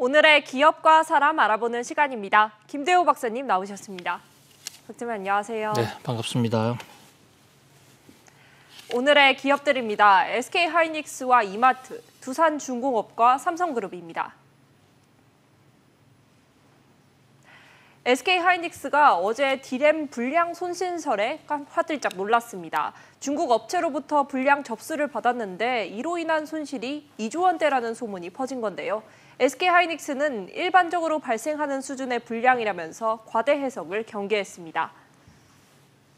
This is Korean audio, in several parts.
오늘의 기업과 사람 알아보는 시간입니다. 김대호 박사님 나오셨습니다. 박사님 안녕하세요. 네, 반갑습니다. 오늘의 기업들입니다. SK하이닉스와 이마트, 두산중공업과 삼성그룹입니다. SK하이닉스가 어제 D램 불량 손신설에 화들짝 놀랐습니다. 중국 업체로부터 불량 접수를 받았는데 이로 인한 손실이 2조 원대라는 소문이 퍼진 건데요. SK하이닉스는 일반적으로 발생하는 수준의 불량이라면서 과대 해석을 경계했습니다.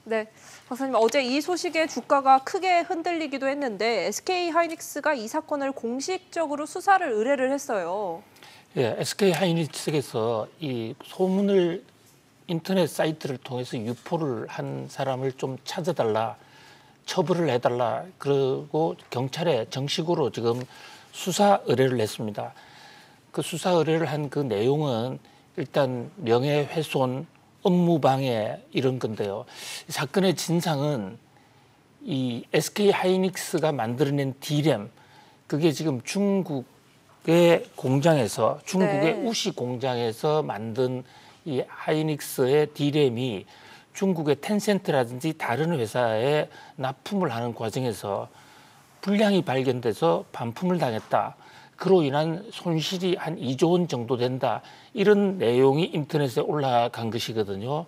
네, 박사님 어제 이 소식에 주가가 크게 흔들리기도 했는데 SK하이닉스가 이 사건을 공식적으로 수사를 의뢰를 했어요. 예, SK하이닉스에서 이 소문을 인터넷 사이트를 통해서 유포를 한 사람을 좀 찾아달라, 처벌을 해달라, 그리고 경찰에 정식으로 지금 수사 의뢰를 냈습니다. 그 수사 의뢰를 한 그 내용은 일단 명예훼손, 업무방해 이런 건데요. 이 사건의 진상은 이 SK하이닉스가 만들어낸 D램, 그게 지금 중국의 공장에서, 중국의 우시 공장에서 만든 이 하이닉스의 D램이 중국의 텐센트라든지 다른 회사에 납품을 하는 과정에서 불량이 발견돼서 반품을 당했다. 그로 인한 손실이 한 2조 원 정도 된다. 이런 내용이 인터넷에 올라간 것이거든요.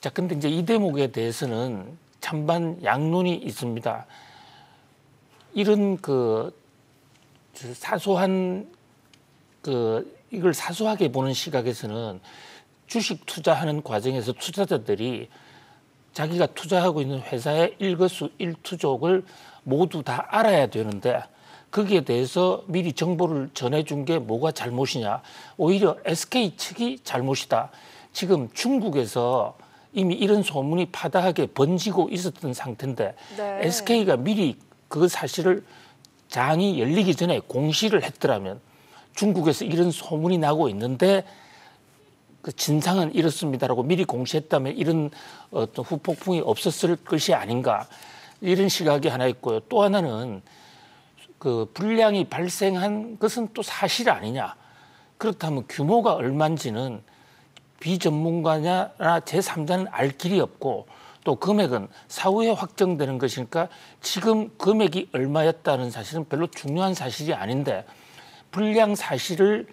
자, 근데 이제 이 대목에 대해서는 찬반 양론이 있습니다. 이런 사소한 이걸 사소하게 보는 시각에서는 주식 투자하는 과정에서 투자자들이 자기가 투자하고 있는 회사의 일거수일투족을 모두 다 알아야 되는데 거기에 대해서 미리 정보를 전해준 게 뭐가 잘못이냐. 오히려 SK 측이 잘못이다. 지금 중국에서 이미 이런 소문이 파다하게 번지고 있었던 상태인데 SK가 미리 그 사실을 장이 열리기 전에 공시를 했더라면 중국에서 이런 소문이 나고 있는데 그 진상은 이렇습니다라고 미리 공시했다면 이런 어떤 후폭풍이 없었을 것이 아닌가. 이런 시각이 하나 있고요. 또 하나는 그 불량이 발생한 것은 또 사실 아니냐. 그렇다면 규모가 얼마인지는 비전문가나 제3자는 알 길이 없고 또 금액은 사후에 확정되는 것이니까 지금 금액이 얼마였다는 사실은 별로 중요한 사실이 아닌데 불량 사실을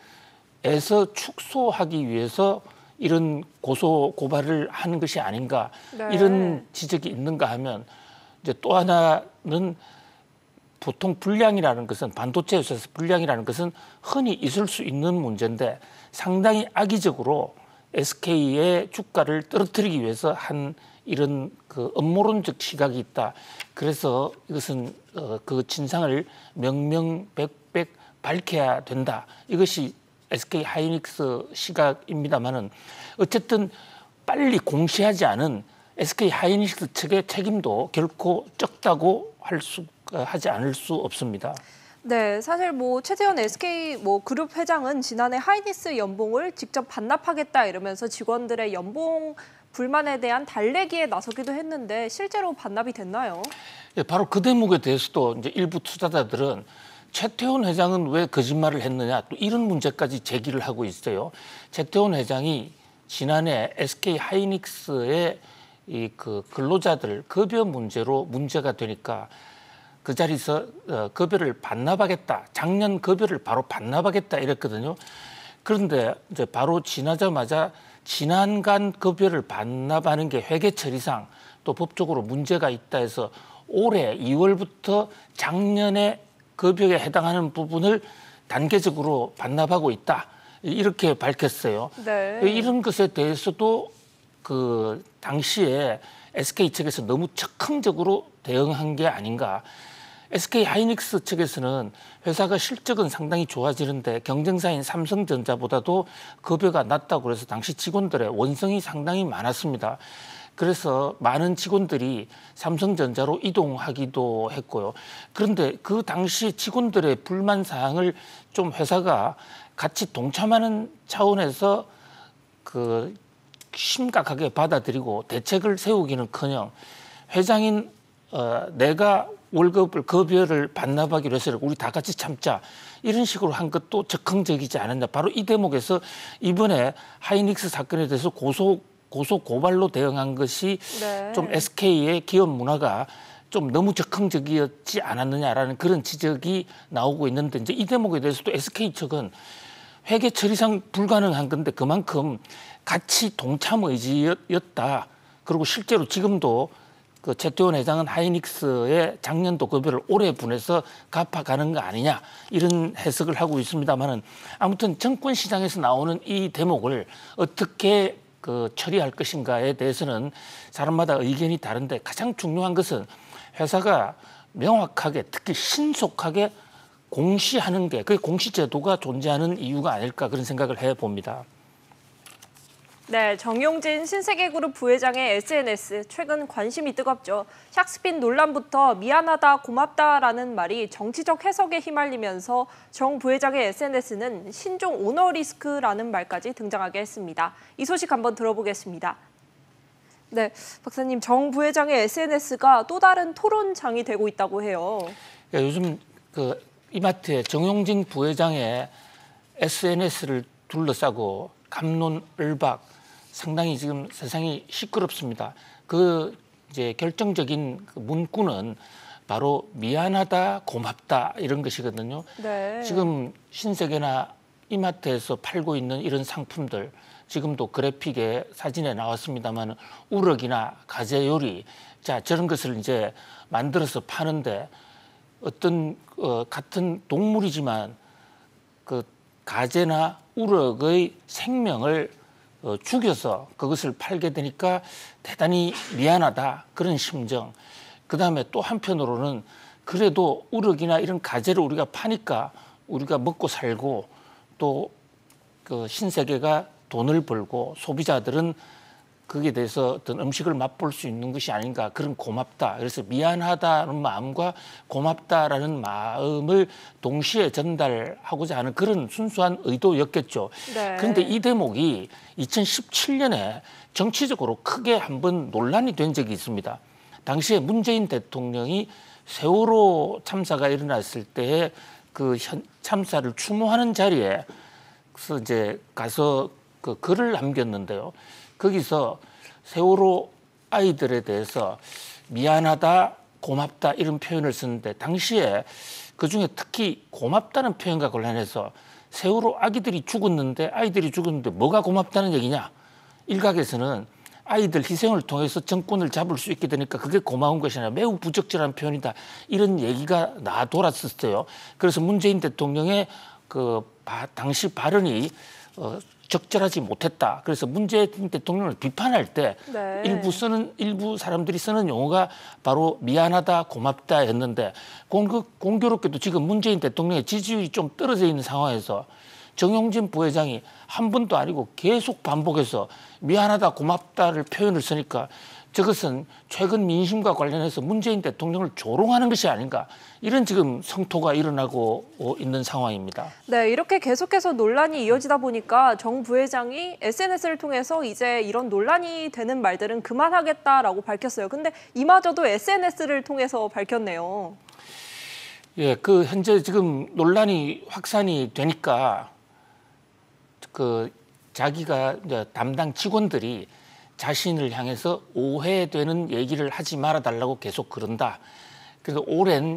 에서 축소하기 위해서 이런 고소 고발을 하는 것이 아닌가. 이런 지적이 있는가 하면 이제 또 하나는 보통 불량이라는 것은 반도체 회사에서 불량이라는 것은 흔히 있을 수 있는 문제인데 상당히 악의적으로 SK의 주가를 떨어뜨리기 위해서 한 이런 그 음모론적 시각이 있다. 그래서 이것은 그 진상을 명명백백 밝혀야 된다. 이것이 SK하이닉스 시각입니다만은 어쨌든 빨리 공시하지 않은 SK하이닉스 측의 책임도 결코 적다고 하지 않을 수 없습니다. 네, 사실 최재원 SK 그룹 회장은 지난해 하이닉스 연봉을 직접 반납하겠다 이러면서 직원들의 연봉 불만에 대한 달래기에 나서기도 했는데 실제로 반납이 됐나요? 예, 바로 그 대목에 대해서도 이제 일부 투자자들은 최태원 회장은 왜 거짓말을 했느냐 또 이런 문제까지 제기를 하고 있어요. 최태원 회장이 지난해 SK하이닉스의 그 근로자들 급여 문제로 문제가 되니까 그 자리에서 급여를 반납하겠다. 작년 급여를 바로 반납하겠다 이랬거든요. 그런데 이제 바로 지나자마자 지난간 급여를 반납하는 게 회계처리상 또 법적으로 문제가 있다 해서 올해 2월부터 작년에 급여에 해당하는 부분을 단계적으로 반납하고 있다. 이렇게 밝혔어요. 네. 이런 것에 대해서도 그 당시에 SK 측에서 너무 적극적으로 대응한 게 아닌가. SK하이닉스 측에서는 회사가 실적은 상당히 좋아지는데 경쟁사인 삼성전자보다도 급여가 낮다고 해서 당시 직원들의 원성이 상당히 많았습니다. 그래서 많은 직원들이 삼성전자로 이동하기도 했고요. 그런데 그 당시 직원들의 불만 사항을 좀 회사가 같이 동참하는 차원에서 심각하게 받아들이고 대책을 세우기는커녕 회장인 내가 월급을 급여를 반납하기로 해서 우리 다 같이 참자 이런 식으로 한 것도 적극적이지 않았냐. 바로 이 대목에서 이번에 하이닉스 사건에 대해서 고소 고발로 대응한 것이 네. 좀 SK의 기업 문화가 좀 너무 적극적이었지 않았느냐라는 그런 지적이 나오고 있는데 이제 이 대목에 대해서도 SK 측은 회계 처리상 불가능한 건데 그만큼 같이 동참 의지였다. 그리고 실제로 지금도 그 최태원 회장은 하이닉스의 작년도 급여를 올해 분해서 갚아가는 거 아니냐 이런 해석을 하고 있습니다만은 아무튼 정권 시장에서 나오는 이 대목을 어떻게 그 처리할 것인가에 대해서는 사람마다 의견이 다른데 가장 중요한 것은 회사가 명확하게 특히 신속하게 공시하는 게 그 공시제도가 존재하는 이유가 아닐까 그런 생각을 해봅니다. 네, 정용진 신세계그룹 부회장의 SNS 최근 관심이 뜨겁죠. 샥스핀 논란부터 미안하다, 고맙다라는 말이 정치적 해석에 휘말리면서 정 부회장의 SNS는 신종 오너 리스크라는 말까지 등장하게 했습니다. 이 소식 한번 들어보겠습니다. 네, 박사님, 정 부회장의 SNS가 또 다른 토론장이 되고 있다고 해요. 예, 요즘 그 이마트의 정용진 부회장의 SNS를 둘러싸고 갑론, 을박 상당히 지금 세상이 시끄럽습니다. 그 이제 결정적인 그 문구는 바로 미안하다, 고맙다 이런 것이거든요. 네. 지금 신세계나 이마트에서 팔고 있는 이런 상품들 지금도 그래픽에 사진에 나왔습니다만 우럭이나 가재 요리 자 저런 것을 이제 만들어서 파는데 어떤 같은 동물이지만 그 가재나 우럭의 생명을 죽여서 그것을 팔게 되니까 대단히 미안하다 그런 심정. 그다음에 또 한편으로는 그래도 우럭이나 이런 가재를 우리가 파니까 우리가 먹고 살고 또 그 신세계가 돈을 벌고 소비자들은 거기에 대해서 어떤 음식을 맛볼 수 있는 것이 아닌가 그런 고맙다. 그래서 미안하다는 마음과 고맙다라는 마음을 동시에 전달하고자 하는 그런 순수한 의도였겠죠. 네. 그런데 이 대목이 2017년에 정치적으로 크게 한번 논란이 된 적이 있습니다. 당시에 문재인 대통령이 세월호 참사가 일어났을 때에 그 참사를 추모하는 자리에 그래서 이제 가서 그 글을 남겼는데요. 거기서 세월호 아이들에 대해서 미안하다, 고맙다 이런 표현을 쓰는데 당시에 그중에 특히 고맙다는 표현과 관련해서 세월호 아기들이 죽었는데 뭐가 고맙다는 얘기냐. 일각에서는 아이들 희생을 통해서 정권을 잡을 수 있게 되니까 그게 고마운 것이 아니라 매우 부적절한 표현이다. 이런 얘기가 돌았었어요. 그래서 문재인 대통령의 그 당시 발언이 적절하지 못했다. 그래서 문재인 대통령을 비판할 때 네. 일부 사람들이 쓰는 용어가 바로 미안하다, 고맙다였는데 공교롭게도 지금 문재인 대통령의 지지율이 좀 떨어져 있는 상황에서 정용진 부회장이 한 번도 아니고 계속 반복해서 미안하다, 고맙다를 표현을 쓰니까 저것은 최근 민심과 관련해서 문재인 대통령을 조롱하는 것이 아닌가 이런 지금 성토가 일어나고 있는 상황입니다. 네, 이렇게 계속해서 논란이 이어지다 보니까 정 부회장이 SNS를 통해서 이제 이런 논란이 되는 말들은 그만하겠다라고 밝혔어요. 근데 이마저도 SNS를 통해서 밝혔네요. 예, 그 현재 지금 논란이 확산이 되니까 그 자기가 이제 담당 직원들이 자신을 향해서 오해되는 얘기를 하지 말아달라고 계속 그런다. 그래서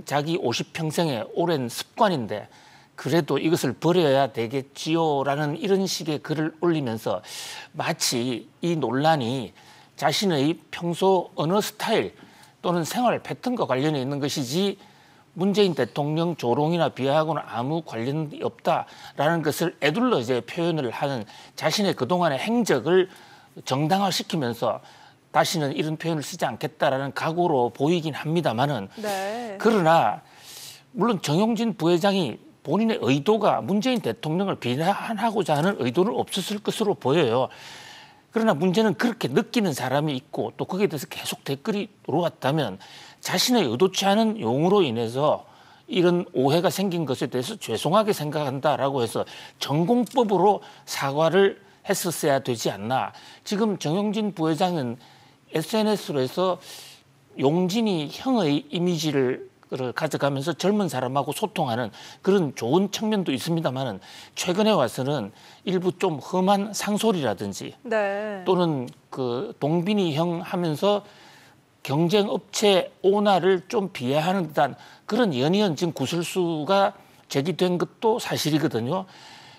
자기 50평생의 오랜 습관인데 그래도 이것을 버려야 되겠지요라는 이런 식의 글을 올리면서 마치 이 논란이 자신의 평소 언어 스타일 또는 생활 패턴과 관련이 있는 것이지 문재인 대통령 조롱이나 비하하고는 아무 관련이 없다라는 것을 애둘러 이제 표현을 하는 자신의 그동안의 행적을 정당화시키면서 다시는 이런 표현을 쓰지 않겠다라는 각오로 보이긴 합니다만은 네. 그러나 물론 정용진 부회장이 본인의 의도가 문재인 대통령을 비난하고자 하는 의도는 없었을 것으로 보여요. 그러나 문제는 그렇게 느끼는 사람이 있고 또 거기에 대해서 계속 댓글이 들어왔다면 자신의 의도치 않은 용어로 인해서 이런 오해가 생긴 것에 대해서 죄송하게 생각한다라고 해서 전공법으로 사과를 했었어야 되지 않나. 지금 정용진 부회장은 SNS로 해서 용진이 형의 이미지를 가져가면서 젊은 사람하고 소통하는 그런 좋은 측면도 있습니다만은 최근에 와서는 일부 좀 험한 상소리라든지 네. 또는 그 동빈이형 하면서 경쟁 업체 오너를 좀 비하하는 듯한 그런 연이은 지금 구설수가 제기된 것도 사실이거든요.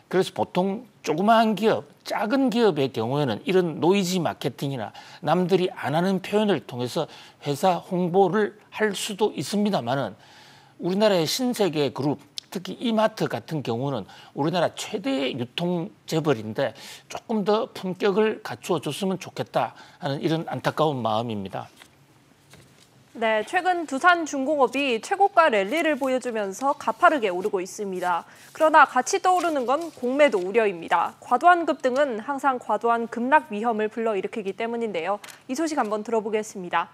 그래서 보통 조그마한 기업, 작은 기업의 경우에는 이런 노이즈 마케팅이나 남들이 안 하는 표현을 통해서 회사 홍보를 할 수도 있습니다만은 우리나라의 신세계 그룹, 특히 이마트 같은 경우는 우리나라 최대의 유통 재벌인데 조금 더 품격을 갖추어 줬으면 좋겠다 하는 이런 안타까운 마음입니다. 네, 최근 두산중공업이 최고가 랠리를 보여주면서 가파르게 오르고 있습니다. 그러나 같이 떠오르는 건 공매도 우려입니다. 과도한 급등은 항상 과도한 급락 위험을 불러일으키기 때문인데요. 이 소식 한번 들어보겠습니다.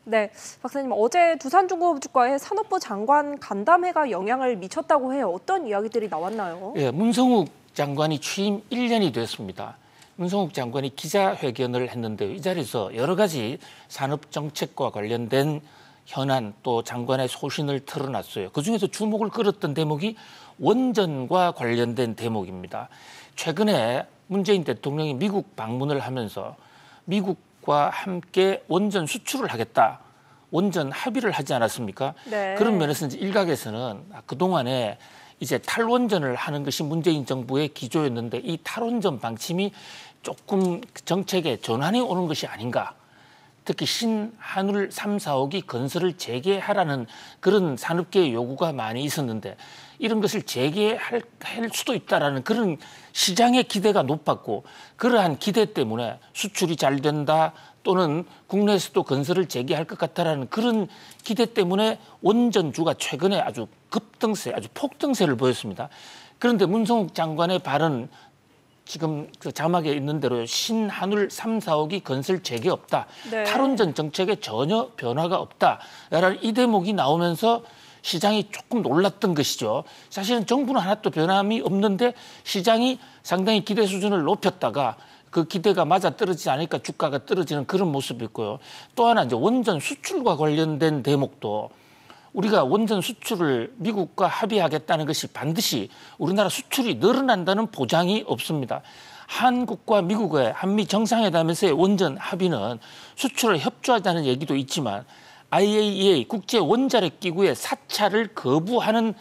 네, 박사님, 어제 두산중공업 주가에 산업부 장관 간담회가 영향을 미쳤다고 해요. 어떤 이야기들이 나왔나요? 예, 문성욱 장관이 취임 1년이 됐습니다. 문성욱 장관이 기자회견을 했는데요. 이 자리에서 여러 가지 산업 정책과 관련된 현안 또 장관의 소신을 털어놨어요. 그중에서 주목을 끌었던 대목이 원전과 관련된 대목입니다. 최근에 문재인 대통령이 미국 방문을 하면서 미국과 함께 원전 수출을 하겠다. 원전 합의를 하지 않았습니까? 네. 그런 면에서 이제 일각에서는 그동안에 이제 탈원전을 하는 것이 문재인 정부의 기조였는데 이 탈원전 방침이 조금 정책에 전환이 오는 것이 아닌가. 특히 신한울 3, 4호기 건설을 재개하라는 그런 산업계의 요구가 많이 있었는데 이런 것을 재개할 수도 있다라는 그런 시장의 기대가 높았고 그러한 기대 때문에 수출이 잘 된다 또는 국내에서도 건설을 재개할 것 같다라는 그런 기대 때문에 원전주가 최근에 아주 급등세, 아주 폭등세를 보였습니다. 그런데 문성욱 장관의 발언 지금 그 자막에 있는 대로 신한울 3, 4호기 건설 재개 없다. 네. 탈원전 정책에 전혀 변화가 없다라는 이 대목이 나오면서 시장이 조금 놀랐던 것이죠. 사실은 정부는 하나도 변함이 없는데 시장이 상당히 기대 수준을 높였다가 그 기대가 맞아떨어지지 않으니까 주가가 떨어지는 그런 모습이 있고요. 또 하나 이제 원전 수출과 관련된 대목도 우리가 원전 수출을 미국과 합의하겠다는 것이 반드시 우리나라 수출이 늘어난다는 보장이 없습니다. 한국과 미국의 한미 정상회담에서의 원전 합의는 수출을 협조하자는 얘기도 있지만 IAEA 국제 원자력 기구의 사찰을 거부하는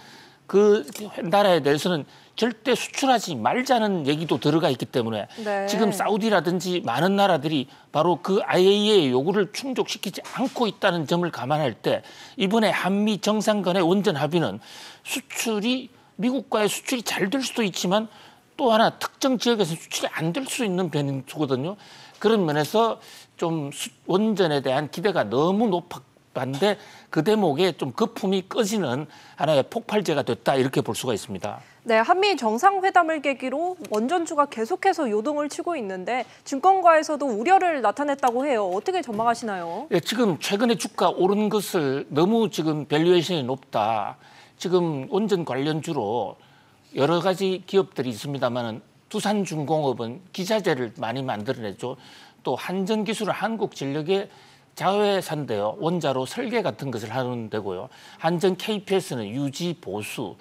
그 나라에 대해서는 절대 수출하지 말자는 얘기도 들어가 있기 때문에 네. 지금 사우디라든지 많은 나라들이 바로 그 IAEA의 요구를 충족시키지 않고 있다는 점을 감안할 때 이번에 한미 정상 간의 원전 합의는 수출이 미국과의 수출이 잘 될 수도 있지만 또 하나 특정 지역에서 수출이 안 될 수 있는 변수거든요. 그런 면에서 좀 원전에 대한 기대가 너무 높았는데 그 대목에 좀 거품이 꺼지는 하나의 폭발제가 됐다 이렇게 볼 수가 있습니다. 네, 한미 정상회담을 계기로 원전주가 계속해서 요동을 치고 있는데 증권가에서도 우려를 나타냈다고 해요. 어떻게 전망하시나요? 예, 지금 최근에 주가 오른 것을 너무 지금 밸류에이션이 높다. 지금 원전 관련주로 여러 가지 기업들이 있습니다만은 두산중공업은 기자재를 많이 만들어내죠. 또 한전기술은 한국전력의 자회사인데요. 원자로 설계 같은 것을 하는 데고요. 한전 KPS는 유지 보수.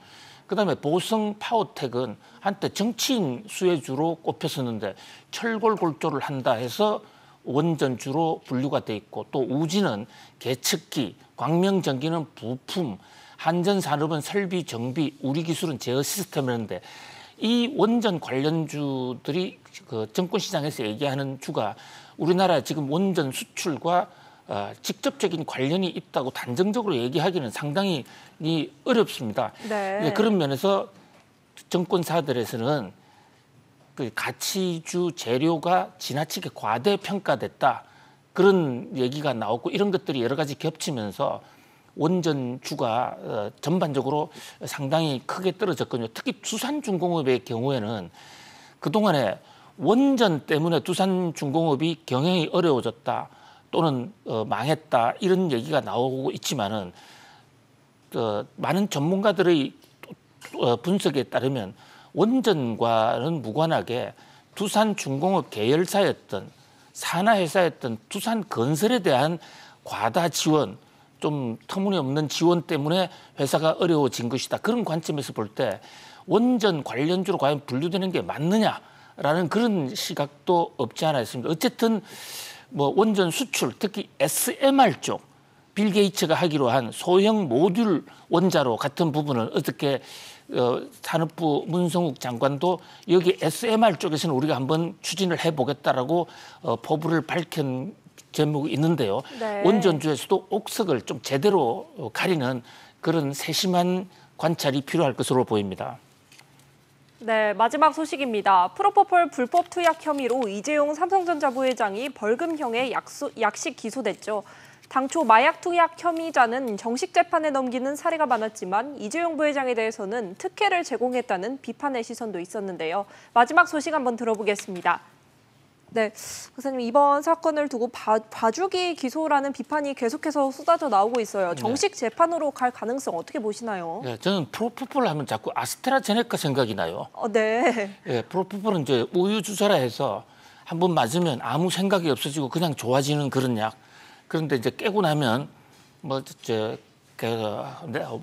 그다음에 보성 파워텍은 한때 정치인 수혜주로 꼽혔었는데 철골골조를 한다 해서 원전주로 분류가 돼 있고 또 우지는 계측기, 광명전기는 부품, 한전산업은 설비 정비, 우리기술은 제어 시스템이었는데 이 원전 관련주들이 그 정권시장에서 얘기하는 주가 우리나라 지금 원전 수출과 직접적인 관련이 있다고 단정적으로 얘기하기는 상당히 어렵습니다. 네. 그런 면에서 정권사들에서는 그 가치주 재료가 지나치게 과대평가됐다. 그런 얘기가 나왔고 이런 것들이 여러 가지 겹치면서 원전주가 전반적으로 상당히 크게 떨어졌거든요. 특히 두산중공업의 경우에는 그동안에 원전 때문에 두산중공업이 경영이 어려워졌다. 또는 망했다 이런 얘기가 나오고 있지만은 많은 전문가들의 분석에 따르면 원전과는 무관하게 두산중공업 계열사였던 산하회사였던 두산건설에 대한 과다 지원, 좀 터무니없는 지원 때문에 회사가 어려워진 것이다. 그런 관점에서 볼 때 원전 관련주로 과연 분류되는 게 맞느냐라는 그런 시각도 없지 않아 있습니다. 어쨌든 뭐 원전 수출, 특히 SMR 쪽, 빌 게이츠가 하기로 한 소형 모듈 원자로 같은 부분을 어떻게 산업부 문성욱 장관도 여기 SMR 쪽에서는 우리가 한번 추진을 해보겠다라고 포부를 밝힌 제목이 있는데요. 네. 원전주에서도 옥석을 좀 제대로 가리는 그런 세심한 관찰이 필요할 것으로 보입니다. 네, 마지막 소식입니다. 프로포폴 불법 투약 혐의로 이재용 삼성전자 부회장이 벌금형에 약식 기소됐죠. 당초 마약 투약 혐의자는 정식 재판에 넘기는 사례가 많았지만 이재용 부회장에 대해서는 특혜를 제공했다는 비판의 시선도 있었는데요. 마지막 소식 한번 들어보겠습니다. 네, 박사님 이번 사건을 두고 봐주기 기소라는 비판이 계속해서 쏟아져 나오고 있어요. 정식 재판으로 갈 가능성 어떻게 보시나요? 네, 저는 프로포폴 하면 자꾸 아스트라제네카 생각이 나요. 네. 예, 프로포폴은 이제 우유 주사라 해서 한 번 맞으면 아무 생각이 없어지고 그냥 좋아지는 그런 약. 그런데 이제 깨고 나면 뭐 이제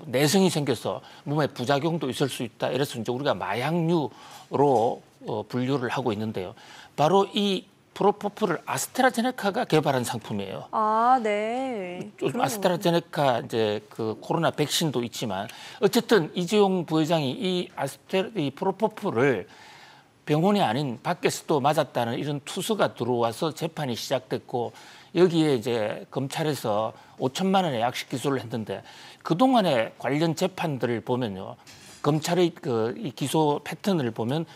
내성이 생겨서 몸에 부작용도 있을 수 있다. 이래서 이제 우리가 마약류로 분류를 하고 있는데요. 바로 이 프로포폴을 아스트라제네카가 개발한 상품이에요. 아, 네. 아스트라제네카 이제 그 코로나 백신도 있지만 어쨌든 이재용 부회장이 이 프로포폴을 병원이 아닌 밖에서도 맞았다는 이런 투서가 들어와서 재판이 시작됐고 여기에 이제 검찰에서 5천만 원의 약식 기소를 했는데 그동안의 관련 재판들을 보면요. 검찰의 이 기소 패턴을 보면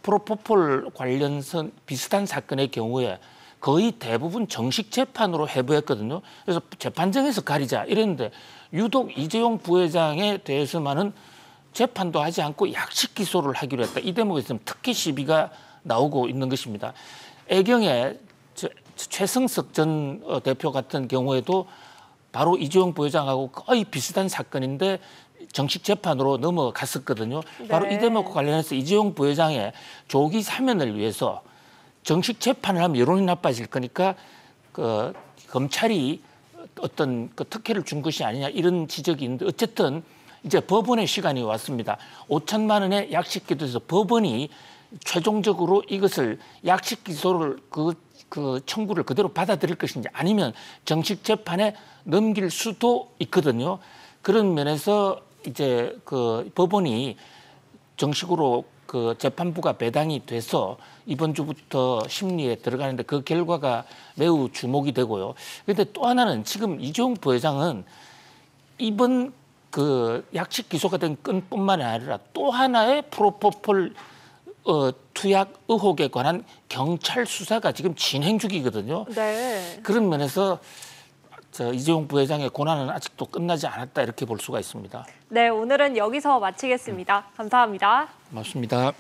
프로포폴 관련선 비슷한 사건의 경우에 거의 대부분 정식 재판으로 해부했거든요. 그래서 재판정에서 가리자 이랬는데 유독 이재용 부회장에 대해서만은 재판도 하지 않고 약식 기소를 하기로 했다. 이 대목에 있으면 특혜 시비가 나오고 있는 것입니다. 애경에 최승석 전 대표 같은 경우에도 바로 이재용 부회장하고 거의 비슷한 사건인데 정식 재판으로 넘어갔었거든요. 바로 네. 이 대목과 관련해서 이재용 부회장의 조기 사면을 위해서 정식 재판을 하면 여론이 나빠질 거니까 검찰이 어떤 특혜를 준 것이 아니냐 이런 지적이 있는데 어쨌든 이제 법원의 시간이 왔습니다. 5천만 원의 약식 기소에서 법원이 최종적으로 이것을 약식 기소를 그 청구를 그대로 받아들일 것인지 아니면 정식 재판에 넘길 수도 있거든요. 그런 면에서 이제 그 법원이 정식으로 그 재판부가 배당이 돼서 이번 주부터 심리에 들어가는데 그 결과가 매우 주목이 되고요. 그런데 또 하나는 지금 이재용 부회장은 이번 그 약식 기소가 된 건뿐만 아니라 또 하나의 프로포폴 투약 의혹에 관한 경찰 수사가 지금 진행 중이거든요. 네. 그런 면에서 이재용 부회장의 고난은 아직도 끝나지 않았다 이렇게 볼 수가 있습니다. 네, 오늘은 여기서 마치겠습니다. 감사합니다. 고맙습니다.